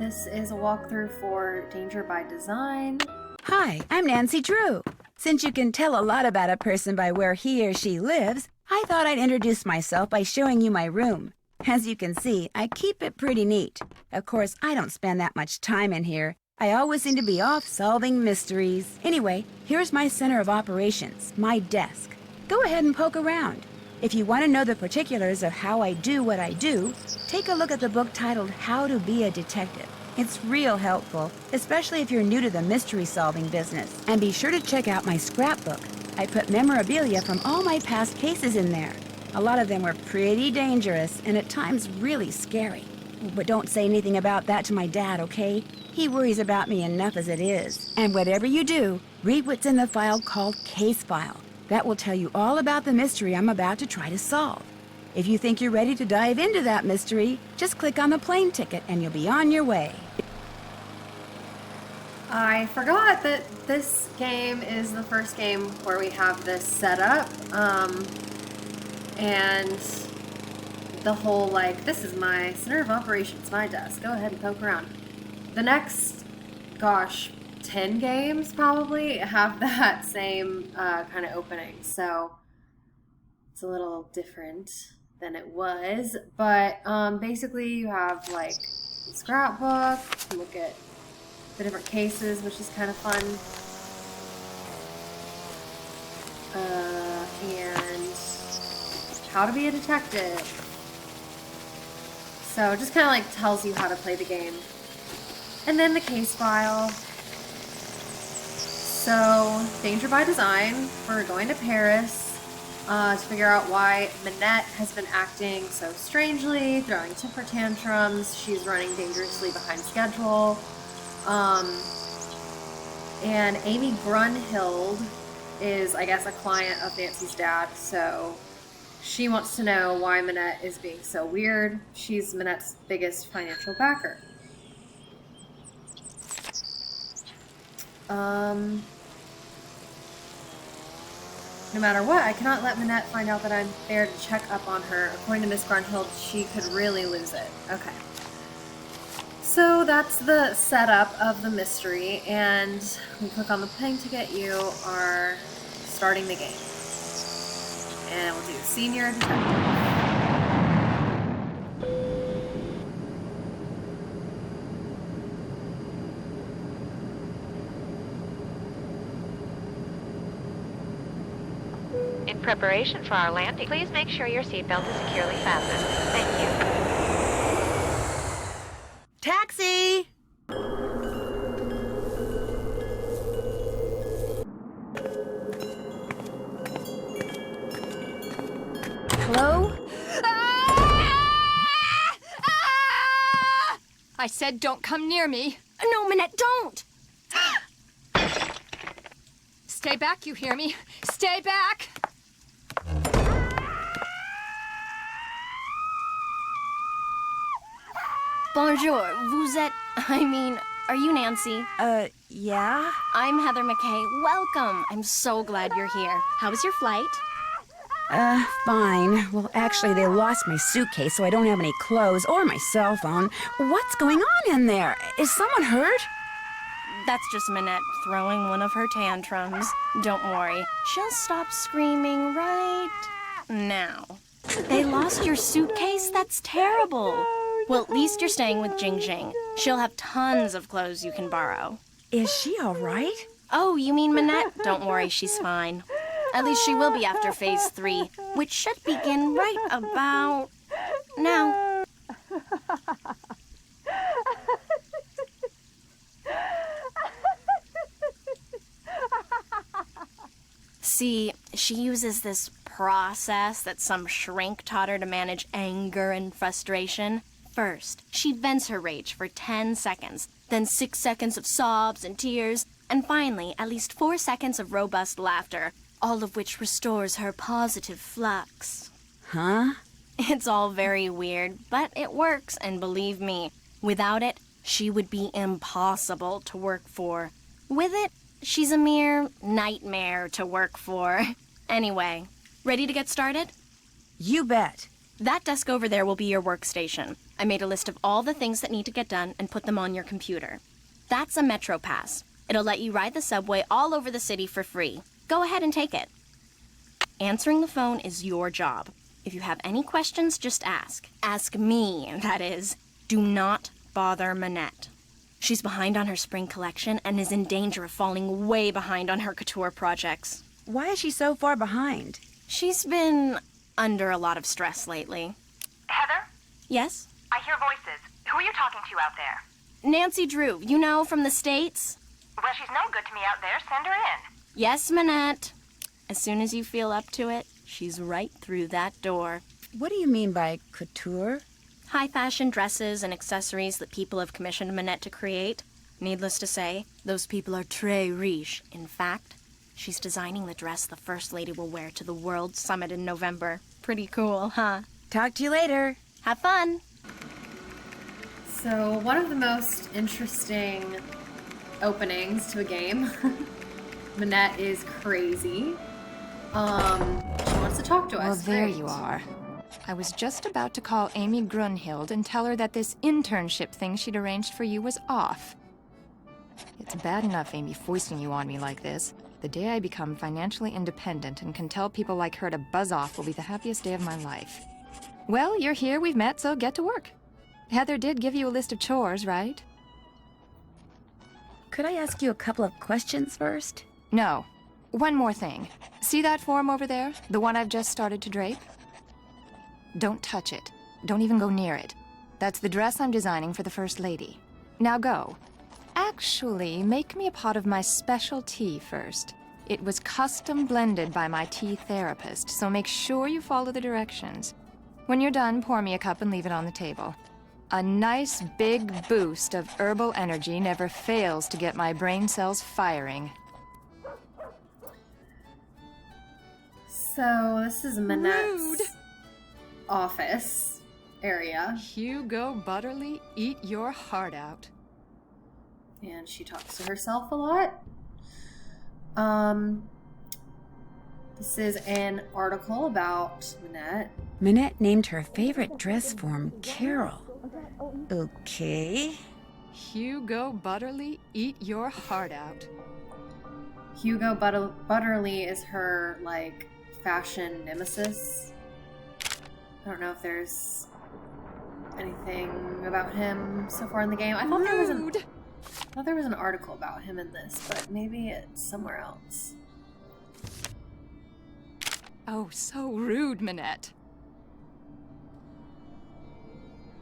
This is a walkthrough for Danger by Design. Hi, I'm Nancy Drew. Since you can tell a lot about a person by where he or she lives, I thought I'd introduce myself by showing you my room. As you can see, I keep it pretty neat. Of course, I don't spend that much time in here. I always seem to be off solving mysteries. Anyway, here's my center of operations, my desk. Go ahead and poke around. If you want to know the particulars of how I do what I do, take a look at the book titled How to Be a Detective. It's real helpful, especially if you're new to the mystery-solving business. And be sure to check out my scrapbook. I put memorabilia from all my past cases in there. A lot of them were pretty dangerous and at times really scary. But don't say anything about that to my dad, okay? He worries about me enough as it is. And whatever you do, read what's in the file called Case File. That will tell you all about the mystery I'm about to try to solve. If you think you're ready to dive into that mystery, just click on the plane ticket and you'll be on your way. I forgot that this game is the first game where we have this set up. And the whole, this is my center of operations, my desk. Go ahead and poke around. The next, 10 games probably have that same kind of opening. So it's a little different than it was. But basically you have, a scrapbook. You can look at the different cases, which is kind of fun. And how to be a detective. So it just kind of tells you how to play the game. And then the case file. So, Danger by Design, we're going to Paris to figure out why Minette has been acting so strangely, throwing temper tantrums. She's running dangerously behind schedule. And Amy Grunhild is, I guess, a client of Nancy's dad, so she wants to know why Minette is being so weird. She's Minette's biggest financial backer. No matter what, I cannot let Minette find out that I'm there to check up on her. According to Miss Grunhild, she could really lose it. Okay. So that's the setup of the mystery, and when you click on the plane ticket, you are starting the game. And we'll do Senior Detective. In preparation for our landing, please make sure your seatbelt is securely fastened. Thank you. Taxi! Hello? I said don't come near me. No, Minette, don't! Stay back, you hear me? Stay back! Bonjour, vous êtes... are you Nancy? Yeah? I'm Heather McKay. Welcome. I'm so glad you're here. How was your flight? Fine. Well, actually, they lost my suitcase, so I don't have any clothes or my cell phone. What's going on in there? Is someone hurt? That's just Minette throwing one of her tantrums. Don't worry. She'll stop screaming right now. They lost your suitcase? That's terrible. Well, at least you're staying with Jing Jing. She'll have tons of clothes you can borrow. Is she all right? Oh, you mean Minette? Don't worry, she's fine. At least she will be after Phase 3, which should begin right about now. See, she uses this process that some shrink taught her to manage anger and frustration. First, she vents her rage for 10 seconds, then 6 seconds of sobs and tears, and finally, at least 4 seconds of robust laughter, all of which restores her positive flux. Huh? It's all very weird, but it works, and believe me, without it, she would be impossible to work for. With it, she's a mere nightmare to work for. Anyway, ready to get started? You bet. That desk over there will be your workstation. I made a list of all the ththings that need to get done and put them on your computer. That's a Metro Pass. It'll let you ride the subway all over the city for free. Go ahead and take it. Answering the phone is your job. If you have any questions, just ask. Ask me, that is. Do not bother Manette. She's behind on her spring collection and is in danger of falling way behind on her couture projects. Why is she so far behind? She's been under a lot of stress lately. Heather? Yes? I hear voices. Who are you talking to out there? Nancy Drew, you know, from the States? Well, she's no good to me out there. Send her in. Yes, Manette. As soon as you feel up to it, she's right through that door. What do you mean by couture? High fashion dresses and accessories that people have commissioned Manette to create. Needless to say, those people are très riche. In fact, she's designing the dress the First Lady will wear to the World Summit in November. Pretty cool, huh? Talk to you later. Have fun! So, one of the most interesting openings to a game. Manette is crazy. She wants to talk to us. Well, there Great. you are. I was just about to call Amy Grunhild and tell her that this internship thing she'd arranged for you was off. It's bad enough Amy foisting you on me like this. The day I become financially independent and can tell people like her to buzz off will be the happiest day of my life. Well, you're here, we've met, so get to work. Heather did give you a list of chores, right? Could I ask you a couple of questions first? No. One more thing. See that form over there? The one I've just started to drape? Don't touch it. Don't even go near it. That's the dress I'm designing for the First Lady. Now go. Actually, make me a pot of my special tea first. It was custom blended by my tea therapist, so make sure you follow the directions. When you're done, pour me a cup and leave it on the table. A nice big boost of herbal energy never fails to get my brain cells firing. So, this is Manette's Rude. office area. Hugo Butterly, eat your heart out. And she talks to herself a lot. This is an article about Manette. Manette named her favorite dress form Carol. Okay. Hugo Butterly, eat your heart out. Hugo Butterly is her, like, fashion nemesis. I don't know if there's anything about him so far in the game. I thought there was an article about him in this, but maybe it's somewhere else. Oh, so rude, Manette.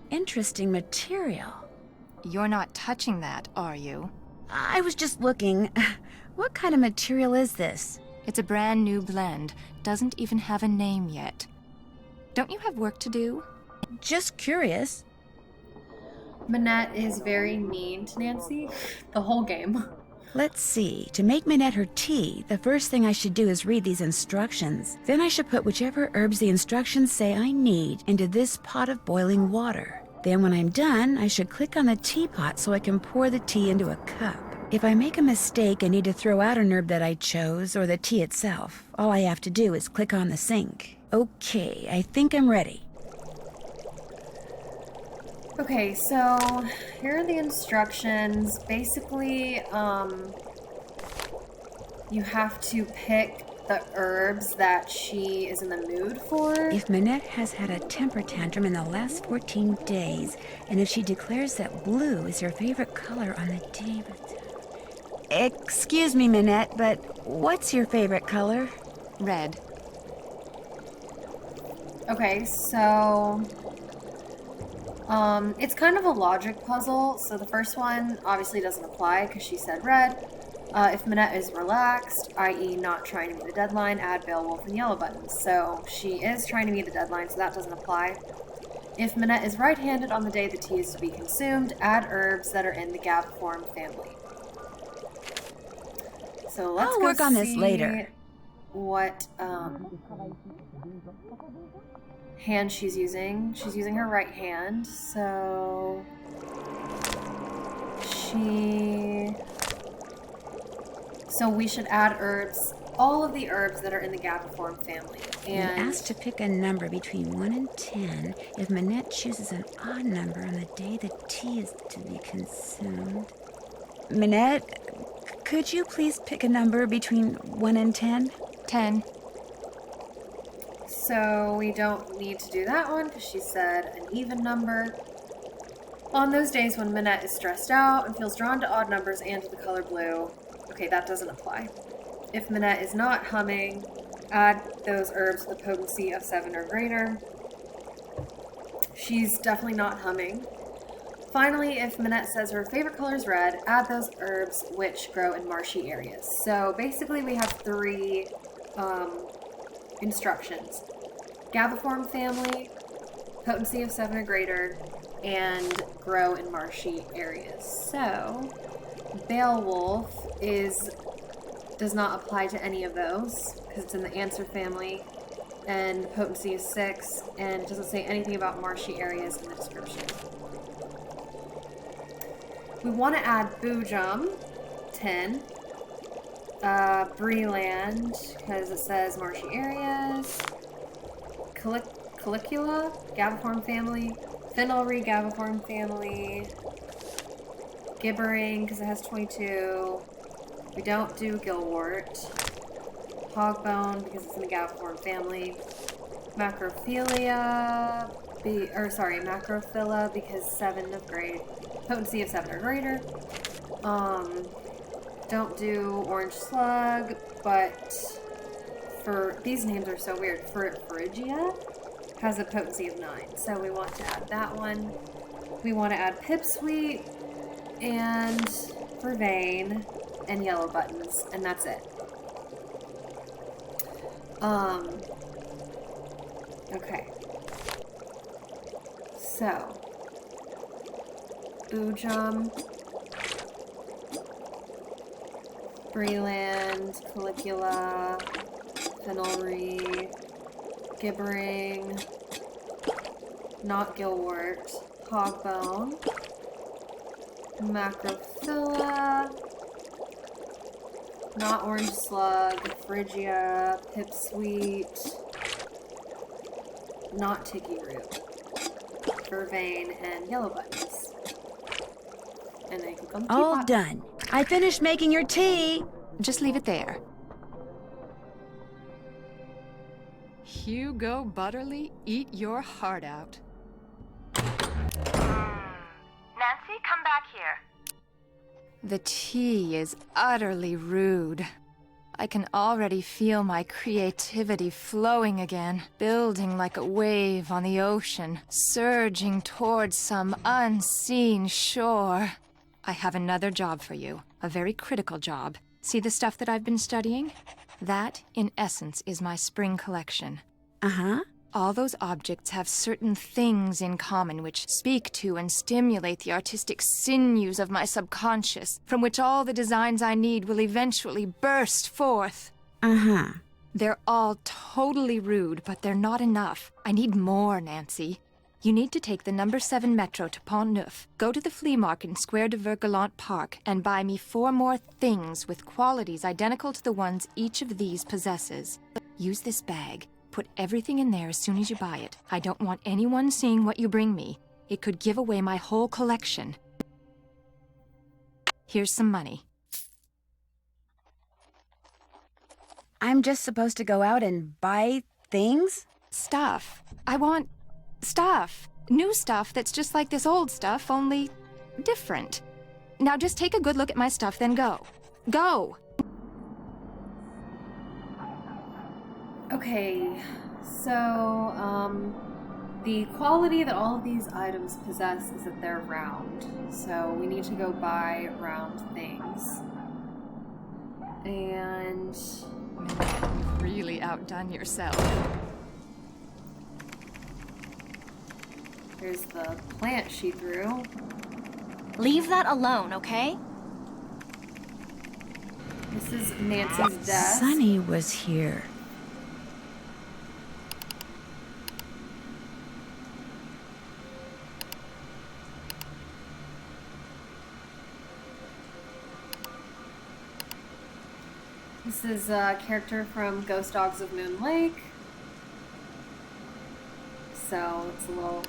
Interesting material. You're not touching that, are you? I was just looking. What kind of material is this? It's a brand new blend. Doesn't even have a name yet. Don't you have work to do? Just curious. Manette is very mean to Nancy the whole game. Let's see. To make Manette her tea, the first thing I should do is read these instructions. Then I should put whichever herbs the instructions say I need into this pot of boiling water. Then when I'm done, I should click on the teapot so I can pour the tea into a cup. If I make a mistake and need to throw out an herb that I chose, or the tea itself, all I have to do is click on the sink. Okay, I think I'm ready. Okay, so here are the instructions. Basically, you have to pick the herbs that she is in the mood for. If Manette has had a temper tantrum in the last 14 days, and if she declares that blue is her favorite color on the day... Excuse me, Manette, but what's your favorite color? Red. Okay, so... it's kind of a logic puzzle. So the first one obviously doesn't apply because she said red. If Manette is relaxed, i.e. not trying to meet the deadline, add Beowulf and yellow buttons. So she is trying to meet the deadline, so that doesn't apply. If Manette is right-handed on the day the tea is to be consumed, add herbs that are in the Gabform family. So let's I'll go work on this see later. What hand she's using. She's using her right hand, so we should add herbs, all of the herbs that are in the Gabform family. When And asked to pick a number between 1 and 10, if Manette chooses an odd number on the day the tea is to be consumed. Manette, could you please pick a number between 1 and 10? 10. so we don't need to do that one because she said an even number. On those days when Minette is stressed out and feels drawn to odd numbers and to the color blue, okay, that doesn't apply. If Minette is not humming, add those herbs with a potency of 7 or greater. She's definitely not humming. Finally, if Minette says her favorite color is red, add those herbs which grow in marshy areas. So basically we have 3 instructions. Gaviform family, potency of 7 or greater, and grow in marshy areas. So Beowulf does not apply to any of those because it's in the answer family, and potency is 6, and doesn't say anything about marshy areas in the description. We want to add Boojum, 10. Breland, because it says marshy areas. Calicula, Gaviform family. Finalry, Gaviform family. Gibbering, because it has 22. We don't do Gilwort. Hogbone, because it's in the Gaviform family. Macrophilia, Macrophila, because 7 of grade. Potency of 7 or greater. Don't do Orange Slug, but for these names are so weird. Phrygia has a potency of 9, so we want to add that one. We want to add Pipsqueak and Vervain and Yellow Buttons, and that's it. Okay. So Boojum, Breland, Calicula, Finalry, Gibbering, not Gilwort, Hogbone, Macrophila, not Orange Slug, Phrygia, Pipsqueak, not Tiki Root, Vervain, and Yellow Buttons. And then click on the All teapot. done. I finished making your tea. Just leave it there. Hugo Butterly, eat your heart out. Nancy, come back here. The tea is utterly rude. I can already feel my creativity flowing again, building like a wave on the ocean, surging towards some unseen shore. I have another job for you, a very critical job. See the stuff that I've been studying? That, in essence, is my spring collection. Uh-huh. All those objects have certain things in common which speak to and stimulate the artistic sinews of my subconscious, from which all the designs I need will eventually burst forth. Uh-huh. They're all totally rude, but they're not enough. I need more, Nancy. You need to take the number 7 metro to Pont Neuf, go to the flea market in Square de Vergalant Park, and buy me 4 more things with qualities identical to the ones each of these possesses. Use this bag. Put everything in there as soon as you buy it. I don't want anyone seeing what you bring me. It could give away my whole collection. Here's some money. I'm just supposed to go out and buy things? Stuff. I want stuff. New stuff that's just like this old stuff, only different. Now just take a good look at my stuff, then go. Go! Okay, so, the quality that all of these items possess is that they're round. So we need to go buy round things. And You've really outdone yourself. here's the plant she threw. Leave that alone, okay? This is Nancy's desk. Sunny was here. This is a character from Ghost Dogs of Moon Lake. so it's a little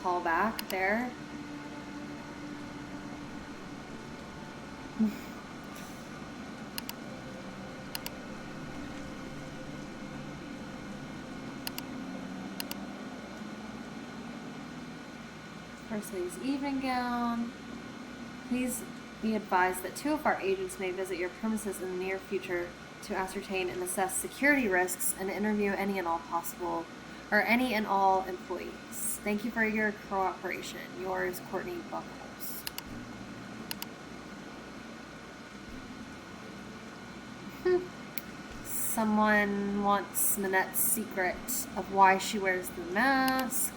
callback there. First lady's evening gown. Please be advised that 2 of our agents may visit your premises in the near future to ascertain and assess security risks and interview any and all employees. Thank you for your cooperation. Yours, Courtney Buckles. Someone wants Minette's secret of why she wears the mask.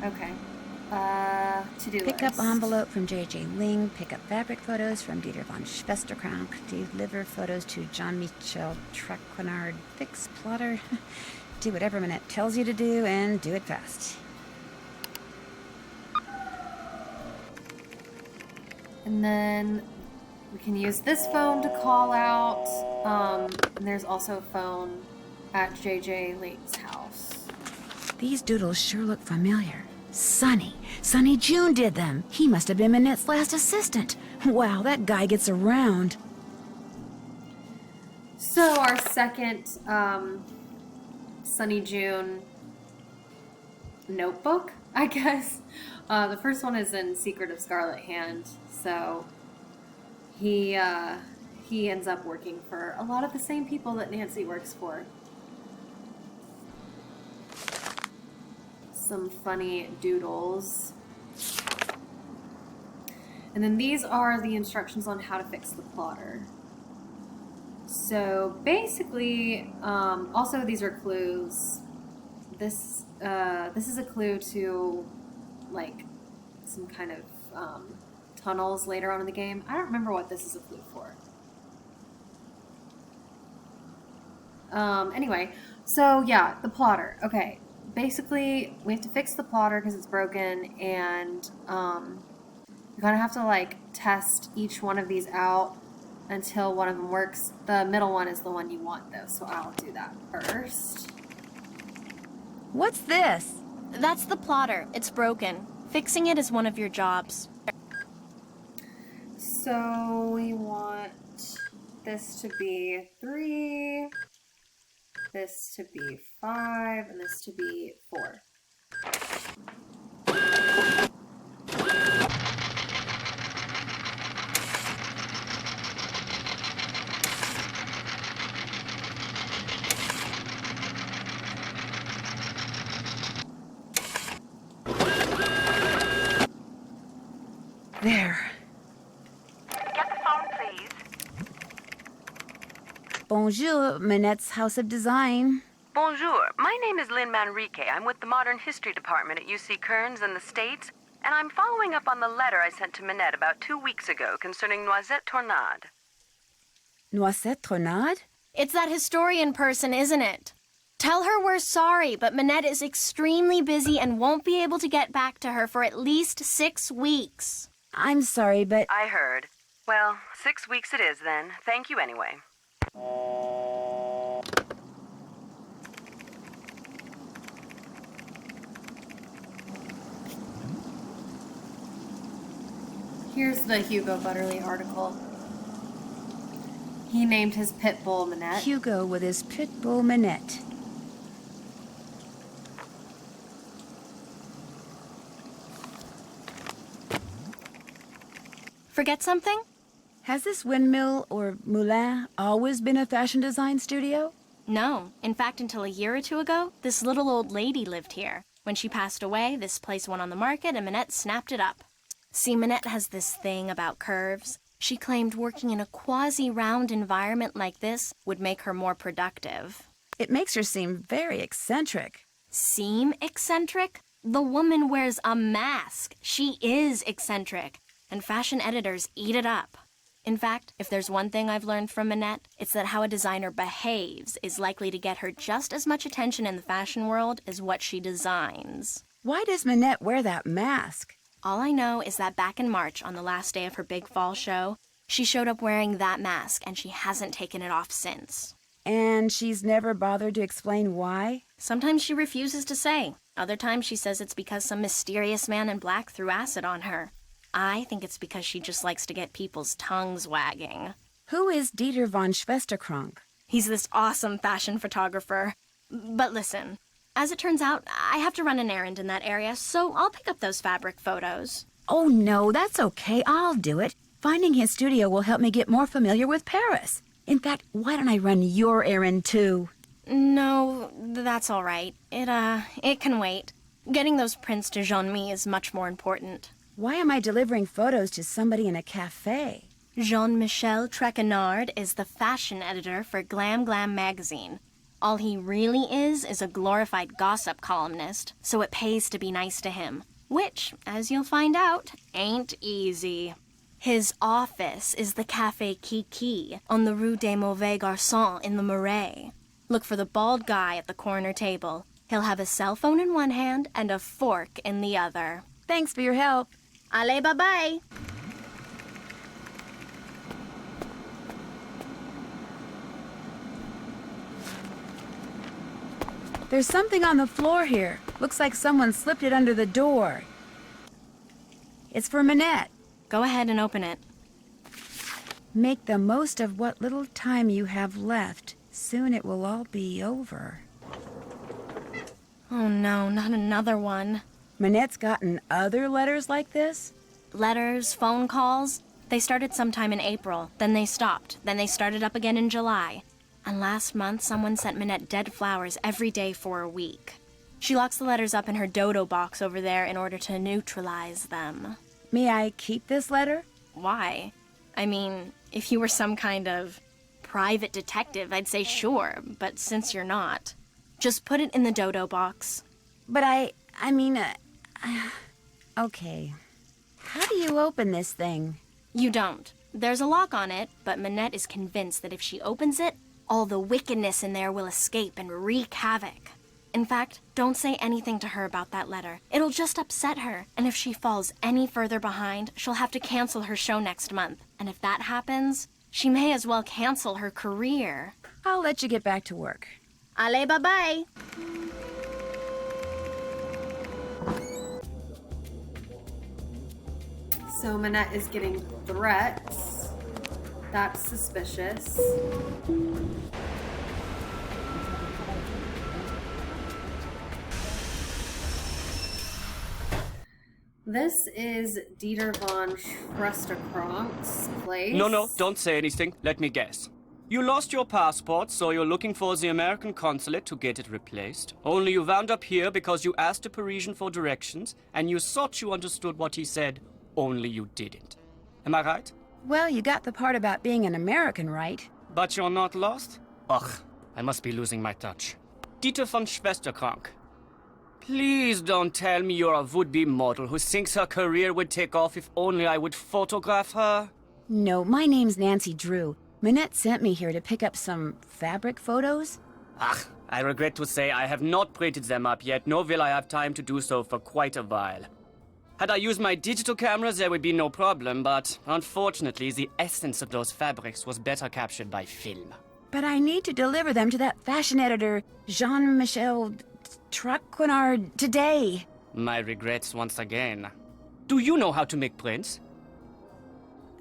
Okay. To-do Pick up list. envelope from J.J. Ling. Pick up fabric photos from Dieter von Schwesterkrank. Deliver photos to Jean-Michel Traquenard. Fix plotter. Do whatever Minette tells you to do and do it fast. And then we can use this phone to call out. And there's also a phone at J.J. Ling's house. These doodles sure look familiar. Sonny June did them. He must have been Minette's last assistant. Wow, that guy gets around. So our second Sunny June notebook, I guess. The first one is in Secret of Scarlet Hand. So he ends up working for a lot of the same people that Nancy works for. Some funny doodles. And then these are the instructions on how to fix the plotter. So basically, also these are clues. This is a clue to like some kind of tunnels later on in the game. I don't remember what this is a clue for. Anyway, so yeah, the plotter. Okay. Basically, we have to fix the plotter because it's broken, and you're gonna have to like test each one of these out until one of them works. The middle one is the one you want, though, so I'll do that first. What's this? That's the plotter. It's broken. Fixing it is one of your jobs. So we want this to be 3, this to be 5, and this to be 4. There. Get the phone, please. Bonjour, Minette's House of Design. Bonjour. My name is Lynn Manrique. I'm with the Modern History Department at UC Kearns in the States, and I'm following up on the letter I sent to Minette about 2 weeks ago concerning Noisette Tornade. Noisette Tornade? It's that historian person, isn't it? Tell her we're sorry, but Minette is extremely busy and won't be able to get back to her for at least 6 weeks. I'm sorry, but... I heard. Well, 6 weeks it is then. Thank you anyway. Here's the Hugo Butterly article. He named his pit bull Minette. Hugo with his pit bull Minette. Forget something? Has this windmill or moulin always been a fashion design studio? No. In fact, until a year or two ago, this little old lady lived here. When she passed away, this place went on the market and Minette snapped it up. See, Minette has this thing about curves. She claimed working in a quasi-round environment like this would make her more productive. It makes her seem very eccentric. Seem eccentric? The woman wears a mask. She is eccentric. And fashion editors eat it up. In fact, if there's one thing I've learned from Minette, it's that how a designer behaves is likely to get her just as much attention in the fashion world as what she designs. Why does Minette wear that mask? All I know is that back in March, on the last day of her big fall show, she showed up wearing that mask, and she hasn't taken it off since. And she's never bothered to explain why? Sometimes she refuses to say. Other times she says it's because some mysterious man in black threw acid on her. I think it's because she just likes to get people's tongues wagging. Who is Dieter von Schwesterkrank? He's this awesome fashion photographer. But listen, as it turns out, I have to run an errand in that area, so I'll pick up those fabric photos. Oh, no, that's okay. I'll do it. Finding his studio will help me get more familiar with Paris. In fact, why don't I run your errand, too? No, that's all right. It can wait. Getting those prints to Jean-Mi is much more important. Why am I delivering photos to somebody in a cafe? Jean-Michel Trequenard is the fashion editor for Glam Glam magazine. All he really is a glorified gossip columnist, so it pays to be nice to him. Which, as you'll find out, ain't easy. His office is the Café Kiki on the Rue des Mauvais Garçons in the Marais. Look for the bald guy at the corner table. He'll have a cell phone in one hand and a fork in the other. Thanks for your help. Allez, bye-bye! There's something on the floor here. Looks like someone slipped it under the door. It's for Minette. Go ahead and open it. Make the most of what little time you have left. Soon it will all be over. Oh no, not another one. Minette's gotten other letters like this? Letters, phone calls. They started sometime in April, then they stopped, then they started up again in July. And last month, someone sent Minette dead flowers every day for a week. She locks the letters up in her dodo box over there in order to neutralize them. May I keep this letter? Why? I mean, if you were some kind of private detective, I'd say sure, but since you're not, just put it in the dodo box. But okay. How do you open this thing? You don't. There's a lock on it, but Minette is convinced that if she opens it, all the wickedness in there will escape and wreak havoc. In fact, don't say anything to her about that letter. It'll just upset her, and if she falls any further behind, she'll have to cancel her show next month. And if that happens, she may as well cancel her career. I'll let you get back to work. Allez, bye-bye! So Minette is getting threats. That's suspicious. This is Dieter von Schwesterkrank's place. No, don't say anything. Let me guess. You lost your passport, so you're looking for the American consulate to get it replaced. Only you wound up here because you asked a Parisian for directions, and you thought you understood what he said, only you didn't. Am I right? Well, you got the part about being an American right. But you're not lost? Ugh, I must be losing my touch. Dieter von Schwesterkrank. Please don't tell me you're a would-be model who thinks her career would take off if only I would photograph her. No, my name's Nancy Drew. Minette sent me here to pick up some fabric photos. Ach, I regret to say I have not printed them up yet, nor will I have time to do so for quite a while. Had I used my digital cameras, there would be no problem, but unfortunately, the essence of those fabrics was better captured by film. But I need to deliver them to that fashion editor, Jean-Michel Trequenard, today. My regrets once again. Do you know how to make prints?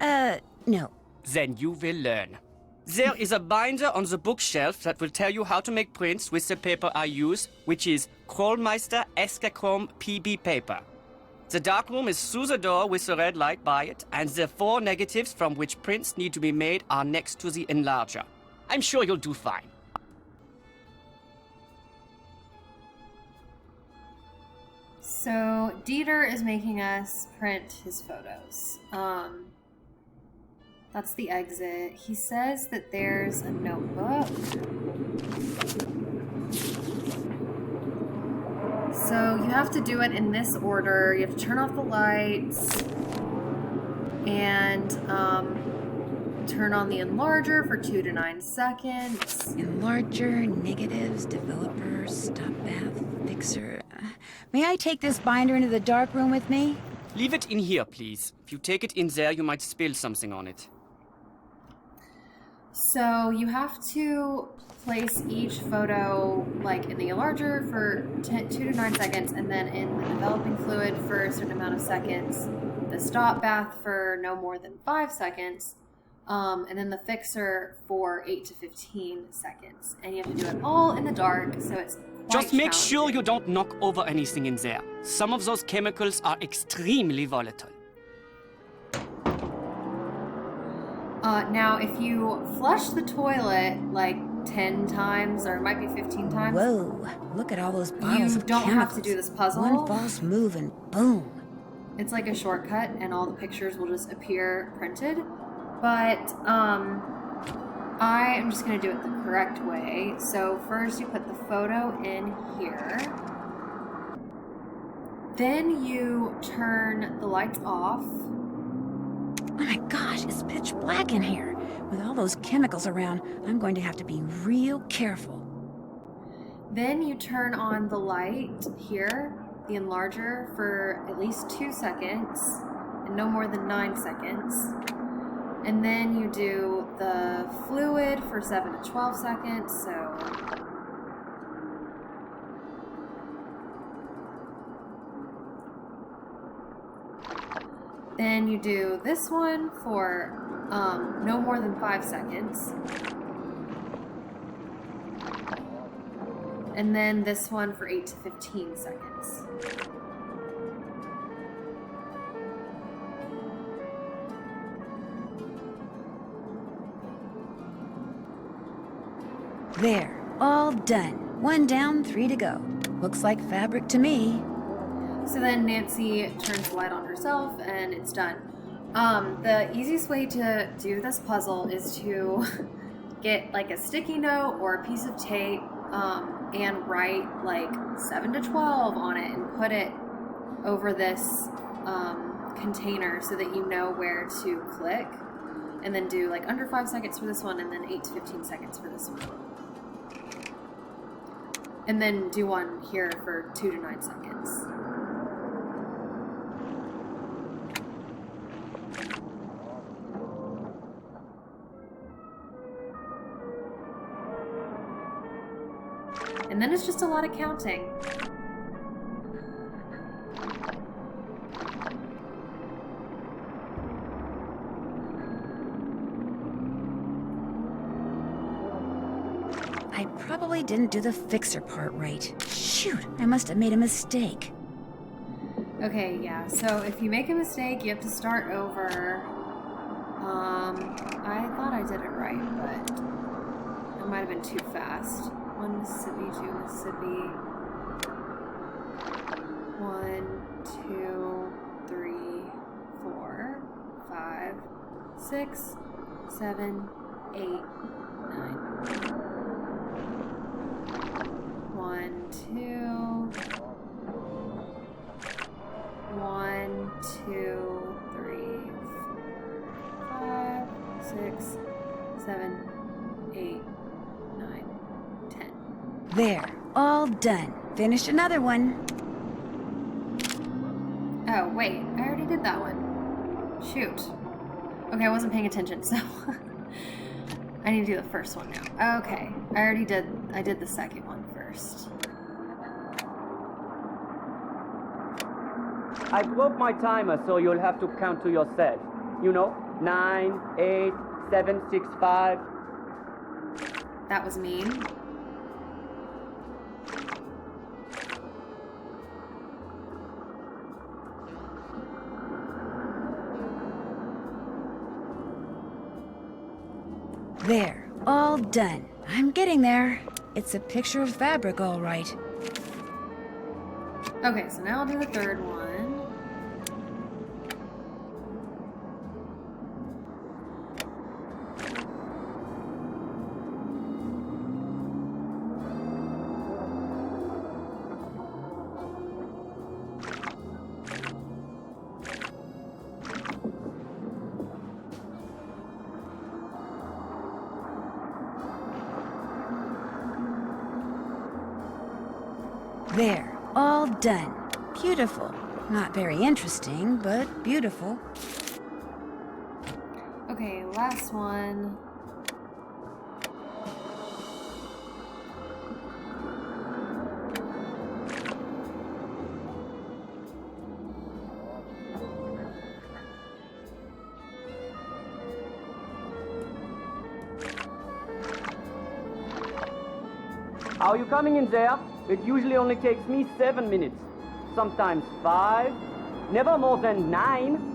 No. Then you will learn. There is a binder on the bookshelf that will tell you how to make prints with the paper I use, which is Krollmeister Eschachrome PB paper. The darkroom is through the door with the red light by it, and the 4 negatives from which prints need to be made are next to the enlarger. I'm sure you'll do fine. So Dieter is making us print his photos. That's the exit. He says that there's a notebook. So you have to do it in this order. You have to turn off the lights and turn on the enlarger for 2 to 9 seconds. Enlarger, negatives, developer, stop bath, fixer. May I take this binder into the dark room with me? Leave it in here, please. If you take it in there, you might spill something on it. So you have to place each photo like in the enlarger for 2 to 9 seconds, and then in the developing fluid for a certain amount of seconds, the stop bath for no more than 5 seconds, and then the fixer for 8 to 15 seconds. And you have to do it all in the dark, so it's quite Just make sure challenging. you don't knock over anything in there. Some of those chemicals are extremely volatile. Now, if you flush the toilet like 10 times, or it might be 15 times, Whoa, look at all those bottles you of don't chemicals. have to do this puzzle. One false move and boom. It's like a shortcut, and all the pictures will just appear printed. But I am just going to do it the correct way. So first you put the photo in here. Then you turn the lights off. Oh my gosh, it's pitch black in here. With all those chemicals around, I'm going to have to be real careful. Then you turn on the light here, the enlarger, for at least 2 seconds, and no more than 9 seconds. And then you do the fluid for 7 to 12 seconds, so... Then you do this one for no more than 5 seconds. And then this one for 8 to 15 seconds. There, all done. 1 down, 3 to go. Looks like fabric to me. So then Nancy turns the light on herself, and it's done. The easiest way to do this puzzle is to get like a sticky note or a piece of tape and write like 7 to 12 on it and put it over this container so that you know where to click, and then do like under 5 seconds for this one, and then 8 to 15 seconds for this one. And then do one here for 2 to 9 seconds. And then it's just a lot of counting. I probably didn't do the fixer part right. Shoot, I must have made a mistake. Okay, yeah, so if you make a mistake, you have to start over. I thought I did it right, but it might have been too fast. 1 Mississippi, 2 Mississippi. 1, 2, 3, 4, 5, 6, 7, 8, 9. 1, 2. 1, 2, 3, 4, 5, 6, 7, 8, 9, 10. There, all done. Finished another one. Oh, wait, I already did that one. Shoot. Okay, I wasn't paying attention, so I need to do the first one now. Okay, I did the second one first. I broke my timer, so you'll have to count to yourself. You know, 9, 8, 7, 6, 5. That was mean. There, all done. I'm getting there. It's a picture of fabric, all right. Okay, so now I'll do the third one. There, all done. Beautiful. Not very interesting, but beautiful. Okay, last one. Are you coming in there? It usually only takes me 7 minutes. Sometimes 5. Never more than 9.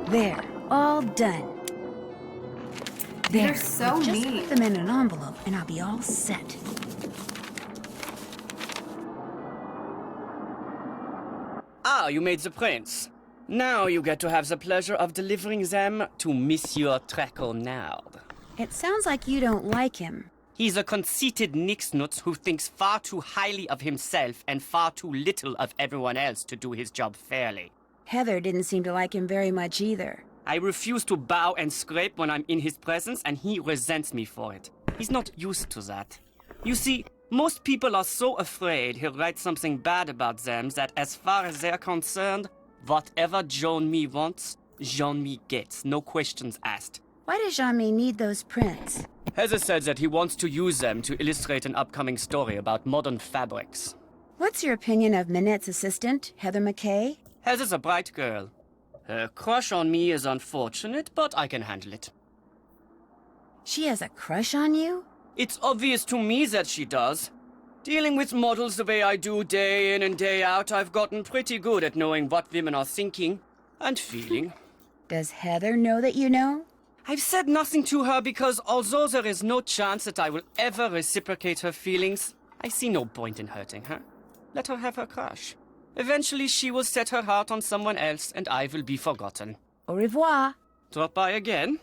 There, all done. There, They're so just mean. put them in an envelope and I'll be all set. Ah, you made the prints. Now you get to have the pleasure of delivering them to Monsieur Traquenard. It sounds like you don't like him. He's a conceited nixnut who thinks far too highly of himself and far too little of everyone else to do his job fairly. Heather didn't seem to like him very much either. I refuse to bow and scrape when I'm in his presence, and he resents me for it. He's not used to that. You see, most people are so afraid he'll write something bad about them that as far as they're concerned, whatever Jean-Mi wants, Jean-Mi gets, no questions asked. Why does Jean-Mi need those prints? Heather said that he wants to use them to illustrate an upcoming story about modern fabrics. What's your opinion of Minette's assistant, Heather McKay? Heather's a bright girl. Her crush on me is unfortunate, but I can handle it. She has a crush on you? It's obvious to me that she does. Dealing with models the way I do day in and day out, I've gotten pretty good at knowing what women are thinking and feeling. Does Heather know that you know? I've said nothing to her because although there is no chance that I will ever reciprocate her feelings, I see no point in hurting her. Let her have her crush. Eventually she will set her heart on someone else and I will be forgotten. Au revoir. Drop by again?